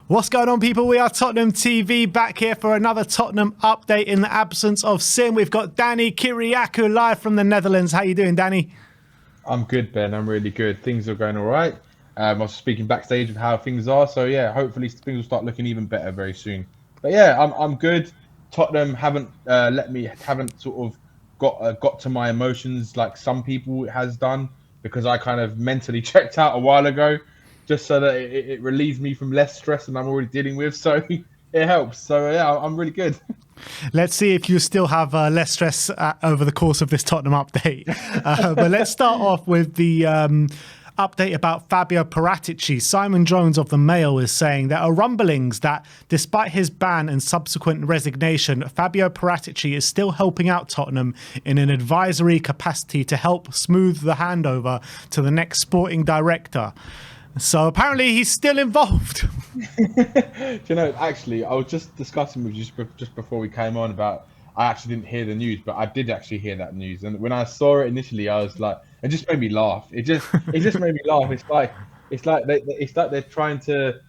What's going on, people? We are Tottenham TV, back here for another Tottenham update in the absence of Sim. We've got Danny Kyriakou live from the Netherlands. How you doing, Danny? I'm good, Ben. I'm really good. Things are going all right. I was speaking backstage of how things are. So yeah, hopefully things will start looking even better very soon. But yeah, I'm good. Tottenham haven't sort of got to my emotions like some people has done, because I kind of mentally checked out a while ago, just so that it relieves me from less stress than I'm already dealing with. So it helps. So yeah, I'm really good. Let's see if you still have less stress over the course of this Tottenham update. But let's start off with the update about Fabio Paratici. Simon Jones of the Mail is saying there are rumblings that despite his ban and subsequent resignation, Fabio Paratici is still helping out Tottenham in an advisory capacity to help smooth the handover to the next sporting director. So apparently he's still involved. Do you know, actually, I was just discussing with you just before we came on about, I actually didn't hear the news, but I did actually hear that news. And when I saw it initially, I was like, it just made me laugh. It just made me laugh. It's like they're trying to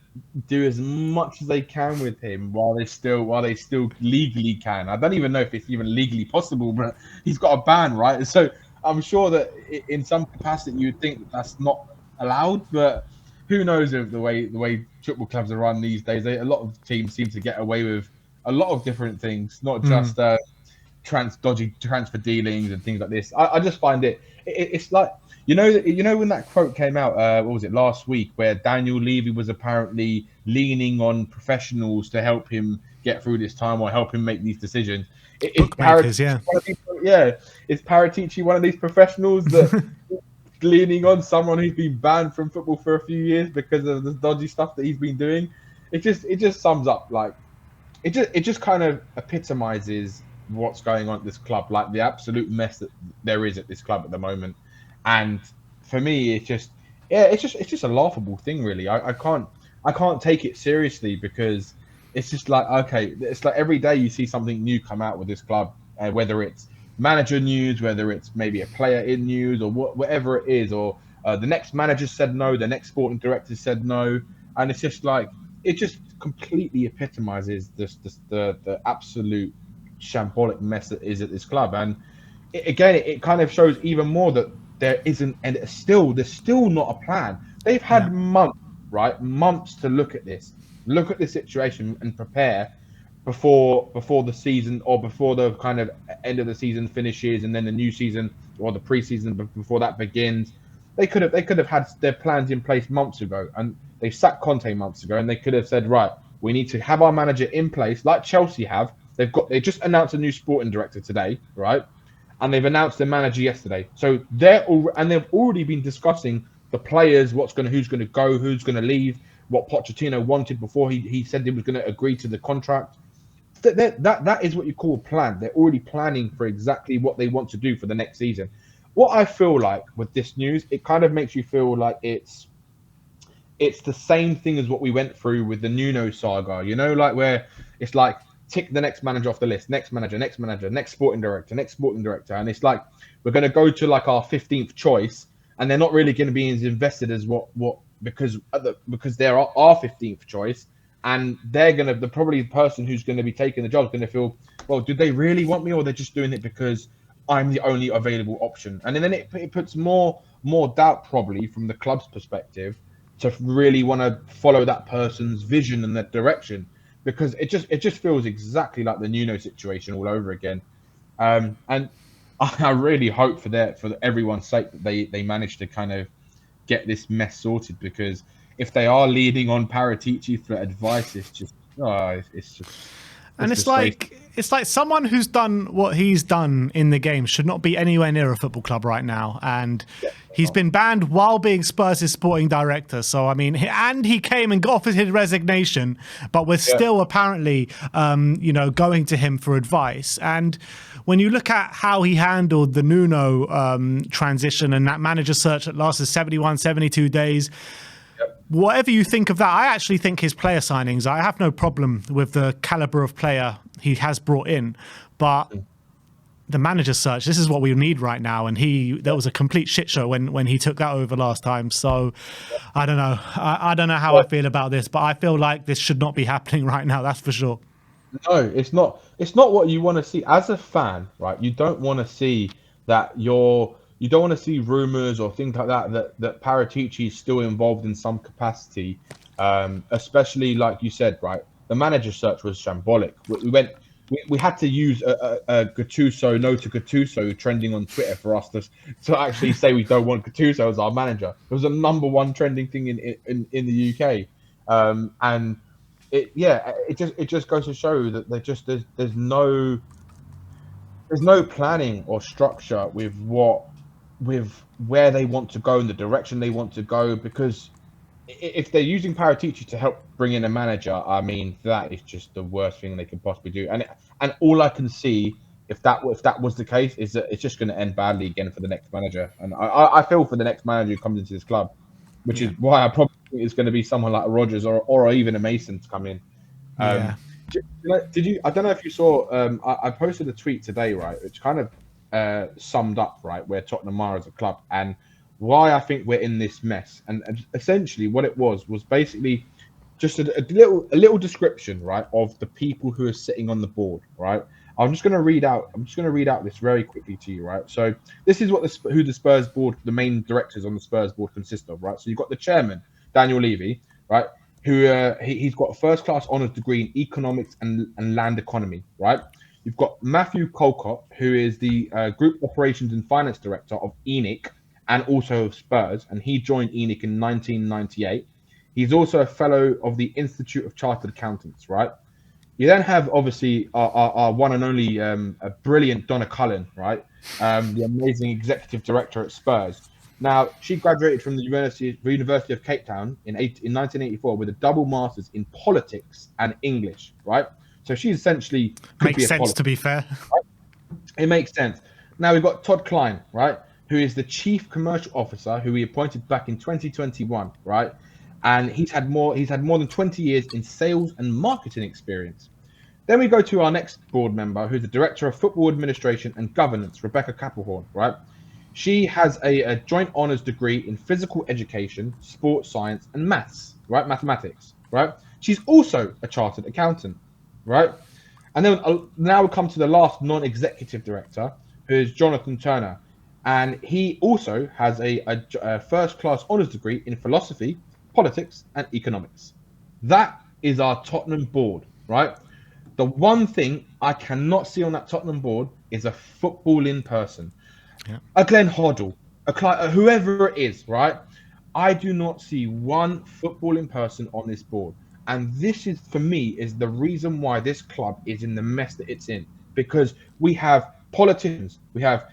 do as much as they can with him while they still legally can. I don't even know if it's even legally possible, but he's got a ban, right? So I'm sure that in some capacity you'd think that that's not allowed, but who knows of the way football clubs are run these days. A lot of teams seem to get away with a lot of different things, not just dodgy transfer dealings and things like this. I just find it's like, you know when that quote came out, what was it, last week, where Daniel Levy was apparently leaning on professionals to help him get through this time or help him make these decisions. Bookmakers, Is Paratici one of these professionals that leaning on someone who's been banned from football for a few years because of the dodgy stuff that he's been doing? It just sums up, like, it just kind of epitomizes what's going on at this club, like the absolute mess that there is at this club at the moment. And for me, it's just a laughable thing, really. I can't take it seriously, because it's just like, okay, it's like every day you see something new come out with this club, whether it's manager news, whether it's maybe a player in news, or whatever it is, or the next manager said no, the next sporting director said no, and it's just like, it just completely epitomizes the absolute shambolic mess that is at this club. And it kind of shows even more that there isn't, and there's still not a plan. They've had months to look at this situation and prepare before the season, or before the kind of end of the season finishes, and then the new season or the preseason before that begins. They could have had their plans in place months ago, and they sacked Conte months ago, and they could have said, right, we need to have our manager in place, like Chelsea have. They just announced a new sporting director today, right? And they've announced their manager yesterday. So they've already been discussing the players, who's going to go, who's going to leave, what Pochettino wanted before he said he was going to agree to the contract. That is what you call a plan. They're already planning for exactly what they want to do for the next season. What I feel like with this news, it kind of makes you feel like it's the same thing as what we went through with the Nuno saga, like where it's like, tick the next manager off the list, next manager, next sporting director. And it's like, we're going to go to like our 15th choice, and they're not really going to be as invested as because they're our 15th choice. And probably the person who's going to be taking the job is going to feel, well, do they really want me, or they're just doing it because I'm the only available option? And then it puts more doubt, probably from the club's perspective, to really want to follow that person's vision and that direction, because it just feels exactly like the Nuno situation all over again. And I really hope for everyone's sake that they manage to kind of get this mess sorted, because if they are leaning on Paratici for advice, it's just and it's like someone who's done what he's done in the game should not be anywhere near a football club right now. And he's been banned while being Spurs' sporting director. So, I mean, and he came and offered his resignation, but we're still apparently, going to him for advice. And when you look at how he handled the Nuno transition and that manager search that lasted 71, 72 days, whatever you think of that, I actually think his player signings, I have no problem with the caliber of player he has brought in. But the manager search. This is what we need right now. And there was a complete shit show when he took that over last time. So I don't know. I don't know how I feel about this, but I feel like this should not be happening right now. That's for sure. No, it's not. It's not what you want to see as a fan, right? You don't want to see that you don't want to see rumors or things like that Paratici is still involved in some capacity, especially like you said, right? The manager search was shambolic. We had to use a Gattuso, no to Gattuso trending on Twitter for us to actually say we don't want Gattuso as our manager. It was a #1 trending thing in the UK, and it just goes to show that there's no planning or structure with where they want to go and the direction they want to go, because if they're using Paratici to help bring in a manager, I mean, that is just the worst thing they could possibly do. And all I can see, if that was the case, is that it's just going to end badly again for the next manager. And I feel for the next manager who comes into this club, which is why I probably think it's going to be someone like Rodgers or even a Mason to come in. Did you? I don't know if you saw. I posted a tweet today, right, which kind of summed up, right, where Tottenham are as a club and why I think we're in this mess. And essentially, what it was basically just a little description, right, of the people who are sitting on the board, right. I'm just going to read out this very quickly to you, right. So this is who the Spurs board, the main directors on the Spurs board consist of, right. So you've got the chairman, Daniel Levy, right, who he's got a first-class honours degree in economics and land economy, right? You've got Matthew Colcott, who is the Group Operations and Finance Director of ENIC and also of Spurs, and he joined ENIC in 1998. He's also a fellow of the Institute of Chartered Accountants, right? You then have, obviously, our one and only a brilliant Donna Cullen, right? The amazing executive director at Spurs. Now, she graduated from the University of Cape Town in 1984 with a double master's in politics and English, right? So she essentially makes sense, to be fair. Right? It makes sense. Now we've got Todd Klein, right, who is the chief commercial officer, who we appointed back in 2021, right? And he's had more than 20 years in sales and marketing experience. Then we go to our next board member, who's the director of football administration and governance, Rebecca Kappelhorn, right? She has a joint honours degree in physical education, sports science, and mathematics, right? She's also a chartered accountant, right? And then now we come to the last non-executive director, who is Jonathan Turner. And he also has a first-class honours degree in philosophy, politics, and economics. That is our Tottenham board, right? The one thing I cannot see on that Tottenham board is a footballing person. Yeah. A Glenn Hoddle, whoever it is, right? I do not see one footballing person on this board. And this is, for me, is the reason why this club is in the mess that it's in. Because we have politicians, we have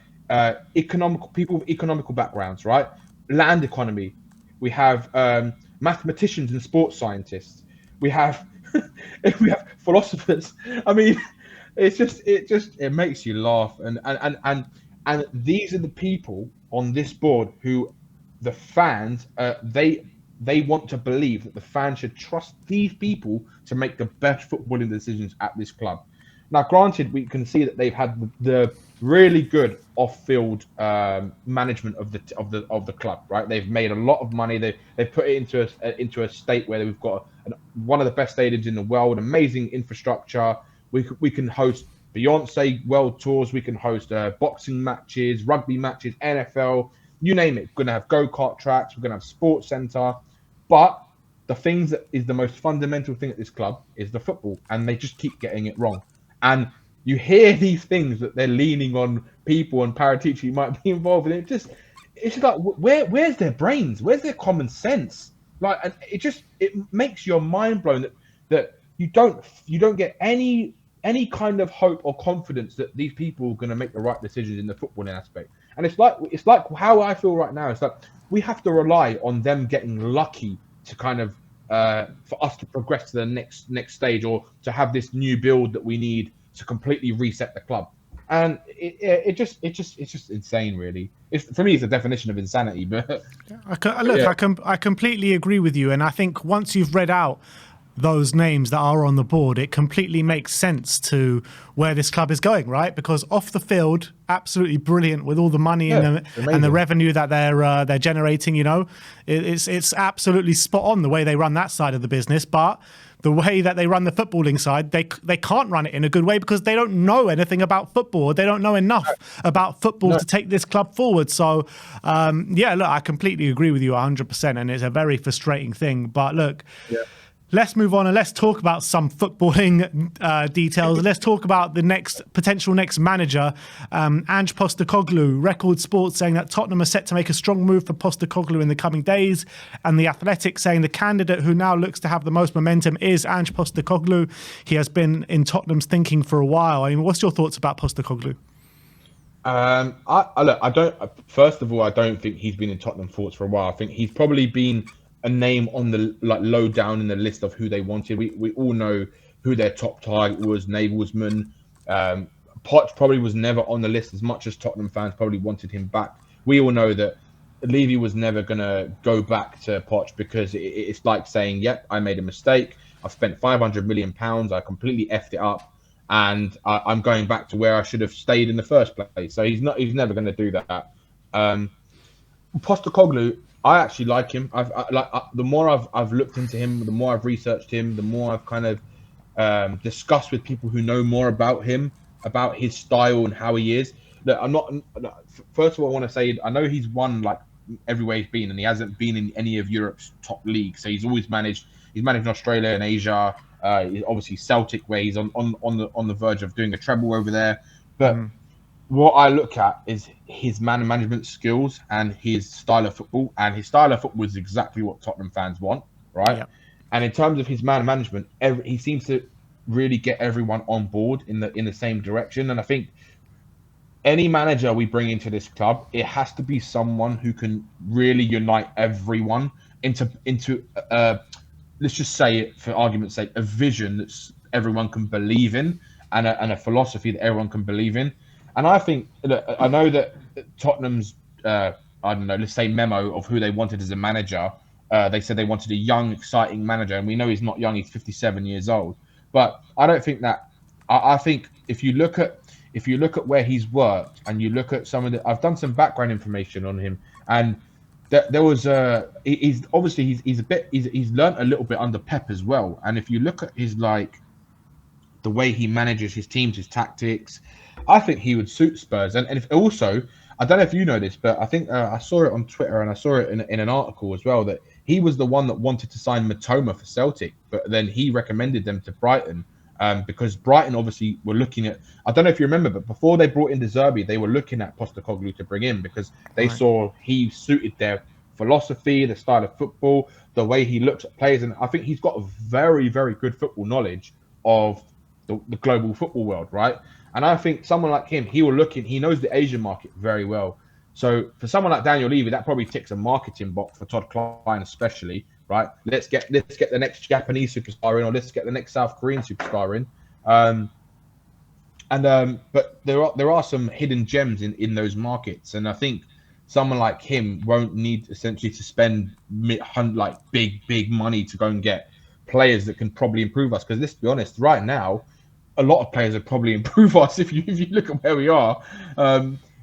people with economical backgrounds, right? Land economy. We have mathematicians and sports scientists. We have we have philosophers. I mean, it makes you laugh. And these are the people on this board who the fans, they want to believe that the fans should trust these people to make the best footballing decisions at this club. Now, granted, we can see that they've had the really good off-field management of the club, right? They've made a lot of money. They've put it into a state where we've got one of the best stadiums in the world, amazing infrastructure. We can host Beyonce world tours. We can host boxing matches, rugby matches, NFL, you name it. We're going to have go-kart tracks. We're going to have sports center. But the things that is the most fundamental thing at this club is the football, and they just keep getting it wrong. And you hear these things that they're leaning on people and Paratici might be involved in. It's just like, where's their brains? Where's their common sense? Like, and it makes your mind blown that you don't get any kind of hope or confidence that these people are going to make the right decisions in the footballing aspect. And it's like how I feel right now. It's like we have to rely on them getting lucky to kind of for us to progress to the next stage, or to have this new build that we need to completely reset the club. And it's just insane, really. For me, it's the definition of insanity. But I completely agree with you. And I think once you've read out those names that are on the board, it completely makes sense to where this club is going, right? Because off the field, absolutely brilliant with all the money and the revenue that they're generating. You know, it's absolutely spot on the way they run that side of the business, but the way that they run the footballing side, they can't run it in a good way because they don't know anything about football. They don't know enough about football to take this club forward. So, yeah, look, I completely agree with you 100%, and it's a very frustrating thing. But look, let's move on and let's talk about some footballing details. Let's talk about the potential next manager, Ange Postecoglou. Record Sports saying that Tottenham are set to make a strong move for Postecoglou in the coming days, and The Athletic saying the candidate who now looks to have the most momentum is Ange Postecoglou. He has been in Tottenham's thinking for a while. I mean, what's your thoughts about Postecoglou? First of all, I don't think he's been in Tottenham thoughts for a while. I think he's probably been a name on the low down in the list of who they wanted. We all know who their top target was, Nagelsmann. Poch probably was never on the list as much as Tottenham fans probably wanted him back. We all know that Levy was never going to go back to Poch because it's like saying, yep, I made a mistake. I've spent £500 million. I completely effed it up. And I'm going back to where I should have stayed in the first place. So he's never going to do that. Postecoglou, I actually like him. The more I've looked into him, the more I've researched him, the more I've kind of discussed with people who know more about him, about his style and how he is. Look, first of all, I want to say I know he's won like everywhere he's been, and he hasn't been in any of Europe's top leagues. So he's always managed. He's managed Australia and Asia. Obviously Celtic, where he's on the verge of doing a treble over there. But what I look at is his man management skills and his style of football. And his style of football is exactly what Tottenham fans want, right? Yeah. And in terms of his man management, he seems to really get everyone on board in the same direction. And I think any manager we bring into this club, it has to be someone who can really unite everyone into let's just say it for argument's sake, a vision that everyone can believe in and a philosophy that everyone can believe in. And I think I know that Tottenham's, let's say memo of who they wanted as a manager. They said they wanted a young, exciting manager, and we know he's not young. He's 57 years old. But I don't think that. I think if you look at where he's worked and you look at some of I've done some background information on him, and there was he's obviously he's learned a little bit under Pep as well. And if you look at his the way he manages his teams, his tactics, I think he would suit Spurs. And if also, I don't know if you know this, but I think I saw it on Twitter and I saw it in an article as well, that he was the one that wanted to sign Matoma for Celtic, but then he recommended them to Brighton because Brighton obviously were looking at, I don't know if you remember, but before they brought in De Zerbi, they were looking at Postecoglou to bring in because they saw he suited their philosophy, the style of football, the way he looks at players. And I think he's got a very, very good football knowledge of the global football world, right? And I think someone like him, he knows the Asian market very well. So for someone like Daniel Levy, that probably ticks a marketing box for Todd Klein especially, right? Let's get the next Japanese superstar in, or let's get the next South Korean superstar in. But there are some hidden gems in those markets, and I think someone like him won't need essentially to spend like big money to go and get players that can probably improve us. Because let's be honest, right now, a lot of players would probably improve us if you look at where we are.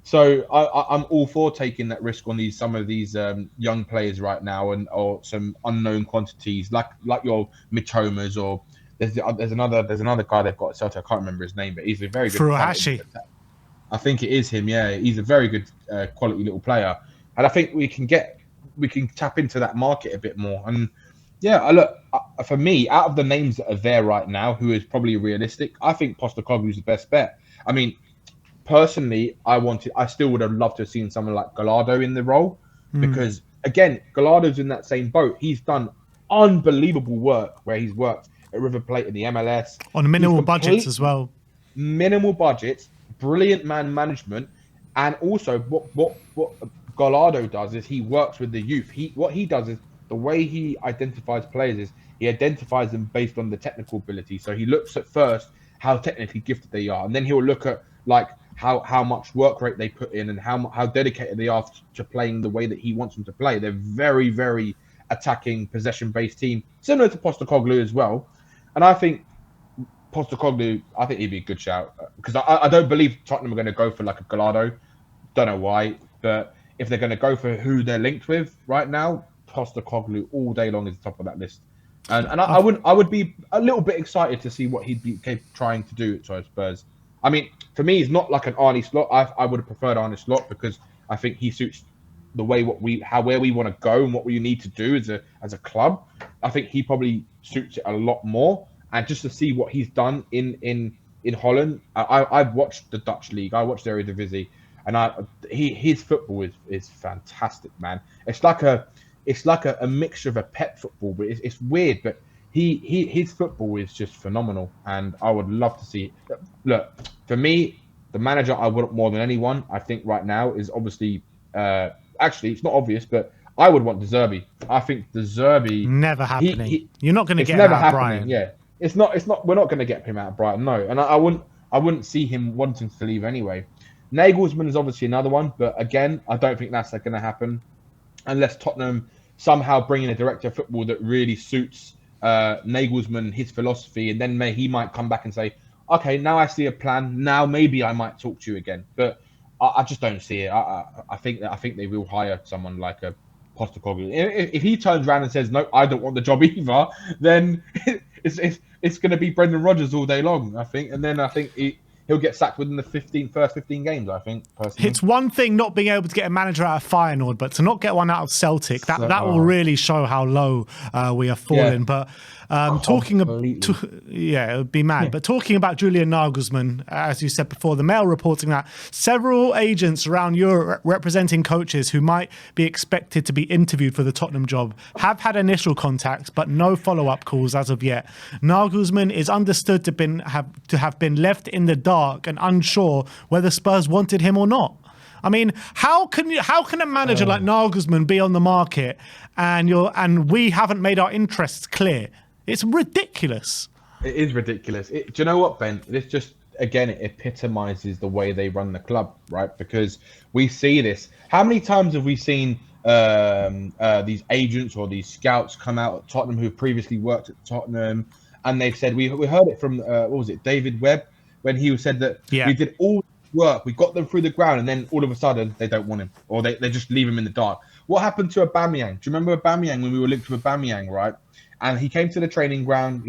So I'm all for taking that risk on some of these young players right now, or some unknown quantities like your Mitomas, or there's another guy they've got at Celtic. I can't remember his name, but he's a very good. Furuhashi. I think it is him. Yeah, he's a very good quality little player, and I think we can tap into that market a bit more. And yeah, for me, out of the names that are there right now, who is probably realistic, I think Postecoglou is the best bet. I mean, personally, I still would have loved to have seen someone like Gallardo in the role, because again, Gallardo's in that same boat. He's done unbelievable work where he's worked at River Plate in the MLS on minimal budgets as well. Minimal budgets, brilliant man management, and also what Gallardo does is he works with the youth. What he does is, the way he identifies players is he identifies them based on the technical ability. So he looks at first how technically gifted they are, and then he'll look at like how much work rate they put in and how dedicated they are to playing the way that he wants them to play. They're very, very attacking, possession-based team, similar to Postecoglou as well. And I think Postecoglou, I think he'd be a good shout because I don't believe Tottenham are going to go for like a Gallardo. Don't know why, but if they're going to go for who they're linked with right now, Postecoglou all day long is the top of that list. And I would be a little bit excited to see what he'd be trying to do at Spurs. I mean, for me, he's not like an Arnie Slot. I would have preferred Arnie Slot because I think he suits the way where we want to go and what we need to do as a club. I think he probably suits it a lot more. And just to see what he's done in Holland, I've watched the Dutch league. I watched the Eredivisie, and his football is fantastic, man. It's like a mixture of a pet football, but it's weird. But his football is just phenomenal, and I would love to see it. Look, for me, the manager I want more than anyone, I think right now is obviously actually it's not obvious, but I would want De Zerbi. I think De Zerbi never happening. You're not going to get never him out happening. Brian. Yeah, it's not. We're not going to get him out of Brighton. No, and I wouldn't see him wanting to leave anyway. Nagelsmann is obviously another one, but again, I don't think that's going to happen unless Tottenham somehow bring in a director of football that really suits Nagelsmann, his philosophy, and then he might come back and say, okay, now I see a plan. Now maybe I might talk to you again. But I just don't see it. I think they will hire someone like a Postecoglou. If he turns around and says, no, I don't want the job either, then it's going to be Brendan Rodgers all day long, I think. And then I think he'll get sacked within the first 15 games, I think, personally. It's one thing not being able to get a manager out of Feyenoord, but to not get one out of Celtic, that will really show how low we are falling. Yeah. But it would be mad. Yeah. But talking about Julian Nagelsmann, as you said before, the Mail reporting that several agents around Europe representing coaches who might be expected to be interviewed for the Tottenham job have had initial contacts, but no follow-up calls as of yet. Nagelsmann is understood to have been left in the dark and unsure whether Spurs wanted him or not. I mean, how can a manager like Nagelsmann be on the market and we haven't made our interests clear? It's ridiculous. It is ridiculous. Do you know what, Ben? This just, again, it epitomizes the way they run the club, right? Because we see this. How many times have we seen these agents or these scouts come out at Tottenham who previously worked at Tottenham, and they've said, we heard it from, what was it, David Webb, when he said that we did all work, we got them through the ground, and then all of a sudden they don't want him, or they just leave him in the dark. What happened to Aubameyang? Do you remember Aubameyang when we were linked with Aubameyang, right? And he came to the training ground.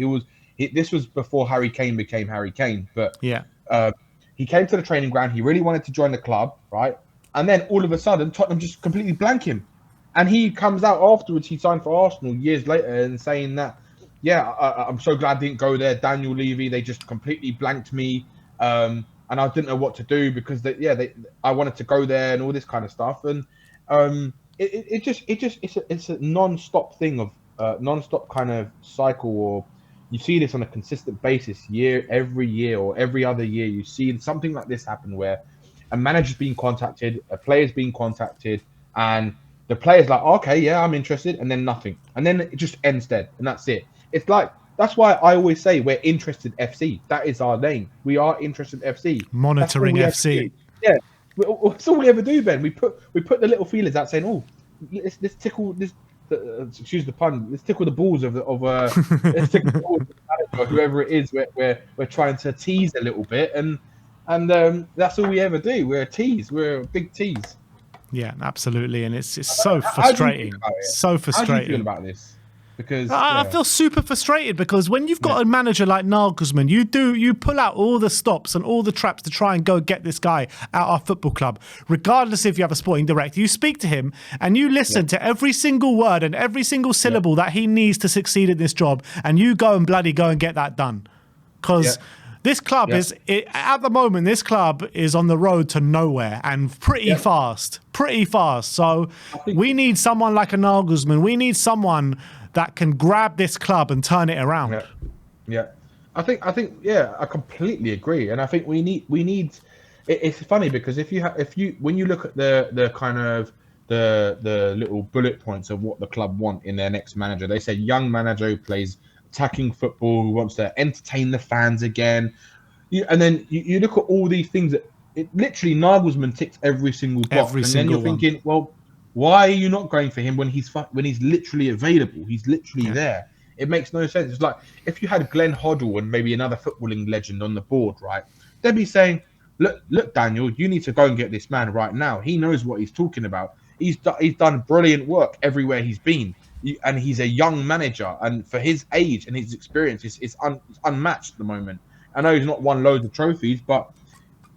This was before Harry Kane became Harry Kane, but he came to the training ground. He really wanted to join the club, right? And then all of a sudden, Tottenham just completely blank him, and he comes out afterwards. He signed for Arsenal years later and saying that, I'm so glad I didn't go there. Daniel Levy, they just completely blanked me. And I didn't know what to do because I wanted to go there and all this kind of stuff. And it's a non-stop thing of non-stop kind of cycle, or you see this on a consistent basis every year or every other year. You see something like this happen where a manager's being contacted, a player's being contacted, and the player's like, okay, yeah, I'm interested, and then nothing. And then it just ends dead, and that's it. It's like, that's why I always say we're Interested FC. That is our name. We are Interested FC. Monitoring FC. Yeah, that's all we ever do, Ben. We put the little feelers out saying, oh, let's tickle this. Excuse the pun. Let's tickle the balls of let's tickle the balls of the manager, whoever it is. We're trying to tease a little bit, and that's all we ever do. We're a tease. We're a big tease. Yeah, absolutely, and it's so frustrating. So frustrating. How do you feel about this? Because I feel super frustrated because when you've got a manager like Nagelsmann, you pull out all the stops and all the traps to try and go get this guy out our football club, regardless if you have a sporting director. You speak to him and you listen to every single word and every single syllable that he needs to succeed in this job, and you go and get that done. Because this club at the moment, this club is on the road to nowhere and pretty fast. So we need someone like a Nagelsmann. We need someone that can grab this club and turn it around. Yeah. I think I completely agree. And I think we need it's funny because when you look at the kind of the little bullet points of what the club want in their next manager, they say young manager who plays attacking football, who wants to entertain the fans again. And then you look at all these things that literally Nagelsmann ticks every single box. Then you're thinking, well, Why are you not going for him when he's literally available? He's literally there. It makes no sense. It's like if you had Glenn Hoddle and maybe another footballing legend on the board, right? They'd be saying, look, Daniel, you need to go and get this man right now. He knows what he's talking about. He's done brilliant work everywhere he's been, and he's a young manager. And for his age and his experience, it's unmatched at the moment. I know he's not won loads of trophies, but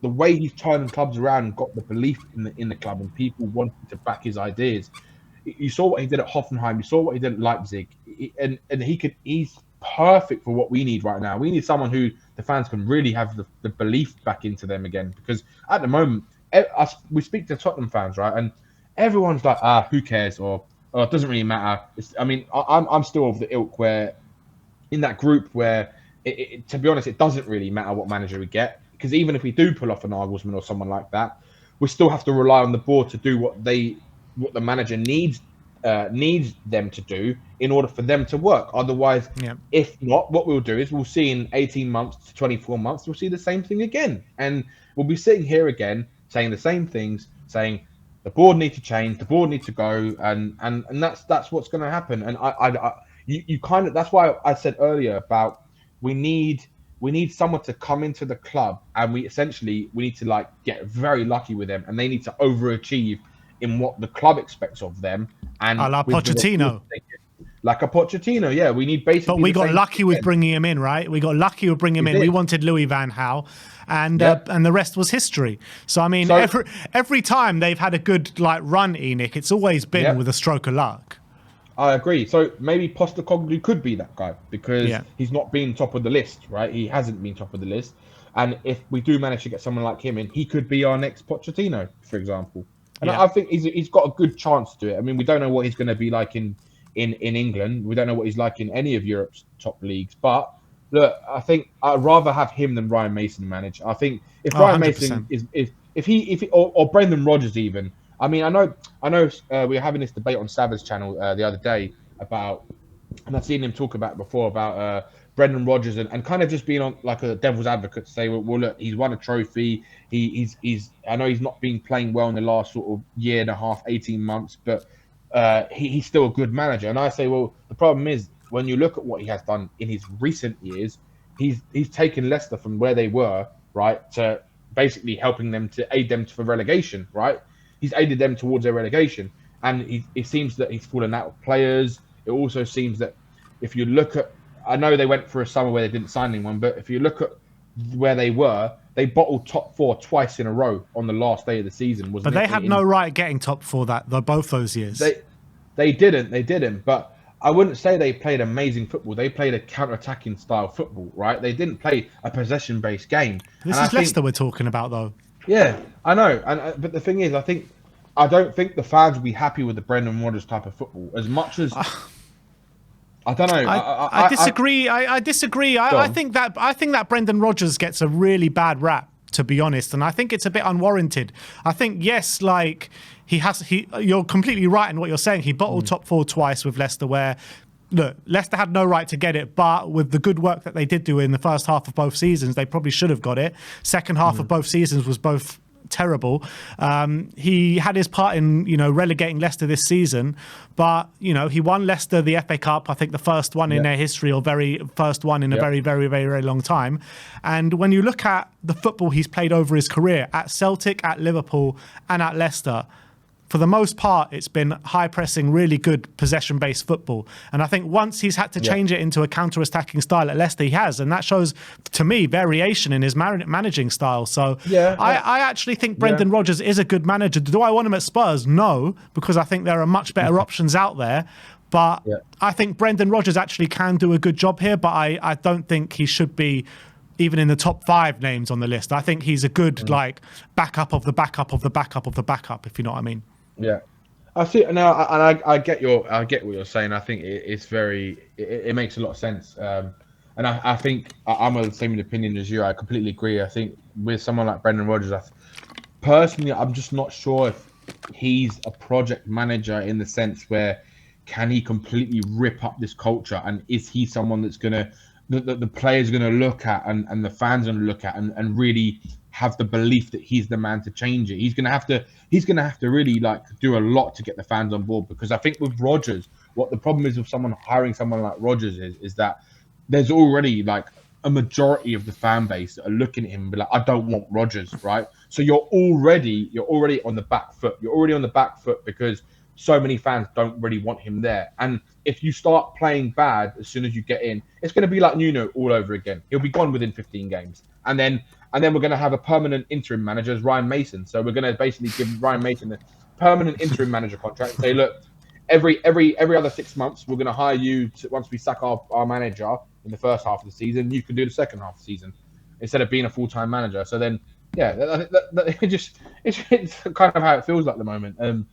the way he's turning clubs around and got the belief in the club and people wanting to back his ideas. You saw what he did at Hoffenheim. You saw what he did at Leipzig, and he's perfect for what we need right now. We need someone who the fans can really have the belief back into them again. Because at the moment, we speak to Tottenham fans, right, and everyone's like, who cares, or it doesn't really matter. I'm still of the ilk where in that group where to be honest, it doesn't really matter what manager we get. Because even if we do pull off a Nagelsmann or someone like that, we still have to rely on the board to do what the manager needs them to do in order for them to work. Otherwise, if not, what we'll do is we'll see in 18 months to 24 months, we'll see the same thing again. And we'll be sitting here again saying the same things, saying the board needs to change, the board needs to go, and that's what's going to happen. And you kind of, that's why I said earlier about we need someone to come into the club, and we need to like get very lucky with them, and they need to overachieve in what the club expects of them. And a la Pochettino. Like a Pochettino, yeah. We need basically. But we got lucky with bringing him in, right? We got lucky with bringing him in. We wanted Louis van Gaal, and the rest was history. So I mean, every time they've had a good run, Enoch, it's always been with a stroke of luck. I agree. So maybe Postecoglou could be that guy because he's not been top of the list, right? He hasn't been top of the list. And if we do manage to get someone like him in, he could be our next Pochettino, for example. And I think he's got a good chance to do it. I mean, we don't know what he's going to be like in England. We don't know what he's like in any of Europe's top leagues. But look, I think I'd rather have him than Ryan Mason manage. I think if Ryan 100%. Mason if he or Brendan Rodgers even. I mean, I know. We were having this debate on Savage channel the other day about, and I've seen him talk about before about Brendan Rodgers and kind of just being on like a devil's advocate to say, well, look, he's won a trophy. He's I know he's not been playing well in the last sort of year and a half, 18 months, but he's still a good manager. And I say, well, the problem is when you look at what he has done in his recent years, he's taken Leicester from where they were, right, to basically helping them to aid them for relegation, right? He's aided them towards their relegation, and it seems that he's fallen out with players. It also seems that if you look at, I know they went for a summer where they didn't sign anyone, but if you look at where they were, they bottled top four twice in a row on the last day of the season. But they had no right getting top four both those years. They didn't. But I wouldn't say they played amazing football. They played a counter-attacking style football, right? They didn't play a possession-based game. This is Leicester we're talking about, though. Yeah, I know, but the thing is, I don't think the fans will be happy with the Brendan Rodgers type of football as much as. I don't know. I disagree. I disagree. I think that Brendan Rodgers gets a really bad rap, to be honest, and I think it's a bit unwarranted. I think yes, you're completely right in what you're saying. He bottled top four twice with Leicester, where. Look, Leicester had no right to get it, but with the good work that they did do in the first half of both seasons, they probably should have got it. Second half of both seasons was both terrible. He had his part in, relegating Leicester this season, but, he won Leicester the FA Cup, I think the first one in their history, or first one in a very, very, very, very long time. And when you look at the football he's played over his career at Celtic, at Liverpool, and at Leicester, for the most part, it's been high-pressing, really good possession-based football. And I think once he's had to change it into a counter-attacking style at Leicester, he has. And that shows, to me, variation in his managing style. So I actually think Brendan Rodgers is a good manager. Do I want him at Spurs? No, because I think there are much better options out there. But I think Brendan Rodgers actually can do a good job here, but I don't think he should be even in the top 5 names on the list. I think he's a good, backup of the backup of the backup of the backup, if you know what I mean. Yeah, I see. Now, and I get what you're saying. I think it's it makes a lot of sense. And I think I'm of the same opinion as you. I completely agree. I think with someone like Brendan Rodgers, personally, I'm just not sure if he's a project manager in the sense where can he completely rip up this culture, and is he someone that's going to the players are going to look at and the fans are going to look at and really have the belief that he's the man to change it. He's going to have to really like do a lot to get the fans on board, because I think with Rodgers, what the problem is with someone hiring someone like Rodgers is that there's already like a majority of the fan base that are looking at him and be like, I don't want Rodgers, right? So you're already on the back foot. You're already on the back foot because so many fans don't really want him there. And if you start playing bad as soon as you get in, it's going to be like Nuno all over again. He'll be gone within 15 games. And then we're going to have a permanent interim manager as Ryan Mason. So we're going to basically give Ryan Mason a permanent interim manager contract and say, look, every other 6 months, we're going to hire you once we sack our manager in the first half of the season. You can do the second half of the season instead of being a full-time manager. So then, yeah, it's kind of how it feels like at the moment.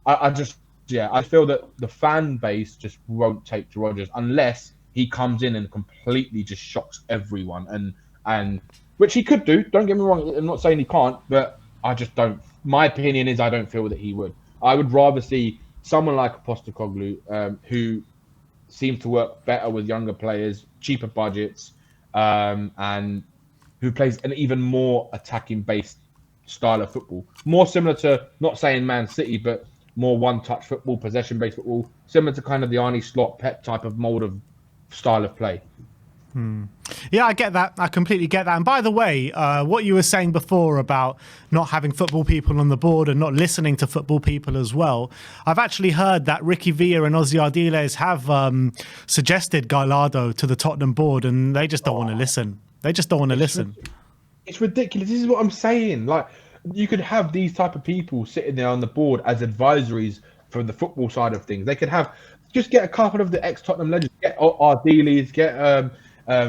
I feel that the fan base just won't take to Rodgers unless he comes in and completely just shocks everyone, and which he could do. Don't get me wrong. I'm not saying he can't, but I just don't. My opinion is I don't feel that he would. I would rather see someone like Postecoglou, who seems to work better with younger players, cheaper budgets, and who plays an even more attacking-based style of football, more similar to, not saying Man City, but more one-touch football, possession-based football, similar to kind of the Arne Slot, Pep type of mold of style of play. Yeah, I get that. I completely get that. And by the way, what you were saying before about not having football people on the board and not listening to football people as well, I've actually heard that Ricky Villa and Ozzy Ardiles have suggested Gallardo to the Tottenham board, and they just don't want to listen. They just don't want to listen. It's ridiculous. This is what I'm saying. Like, you could have these type of people sitting there on the board as advisories for the football side of things. They could just get a couple of the ex-Tottenham legends, get Ardiles, get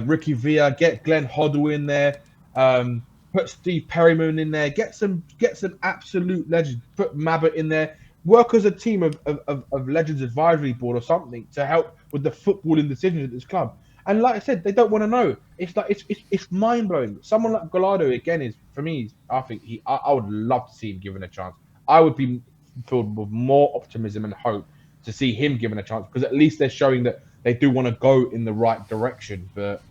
Ricky Villa, get Glenn Hoddle in there, put Steve Perryman in there, get some absolute legends, put Mabbott in there, work as a team of legends advisory board or something to help with the footballing decisions at this club. And like I said, they don't want to know. It's like it's mind blowing. Someone like Gallardo again is, for me, I think I would love to see him given a chance. I would be filled with more optimism and hope to see him given a chance, because at least they're showing that they do want to go in the right direction. But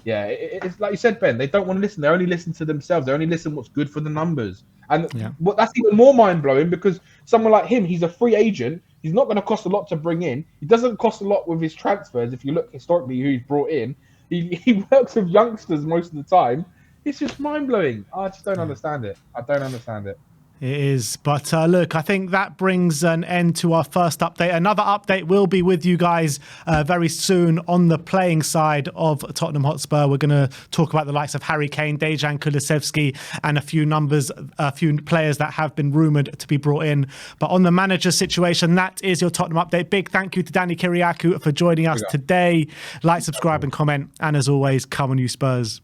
yeah, it's like you said, Ben, they don't want to listen. They only listen to themselves. They only listen what's good for the numbers. And that's even more mind-blowing, because someone like him, he's a free agent. He's not going to cost a lot to bring in. He doesn't cost a lot with his transfers. If you look historically who he's brought in, he works with youngsters most of the time. It's just mind-blowing. I just don't understand it. I don't understand it. It is. But look, I think that brings an end to our first update. Another update will be with you guys very soon on the playing side of Tottenham Hotspur. We're going to talk about the likes of Harry Kane, Dejan Kulusevski, and a few players that have been rumoured to be brought in. But on the manager situation, that is your Tottenham update. Big thank you to Danny Kyriakou for joining us today. Like, subscribe and comment. And as always, come on you Spurs.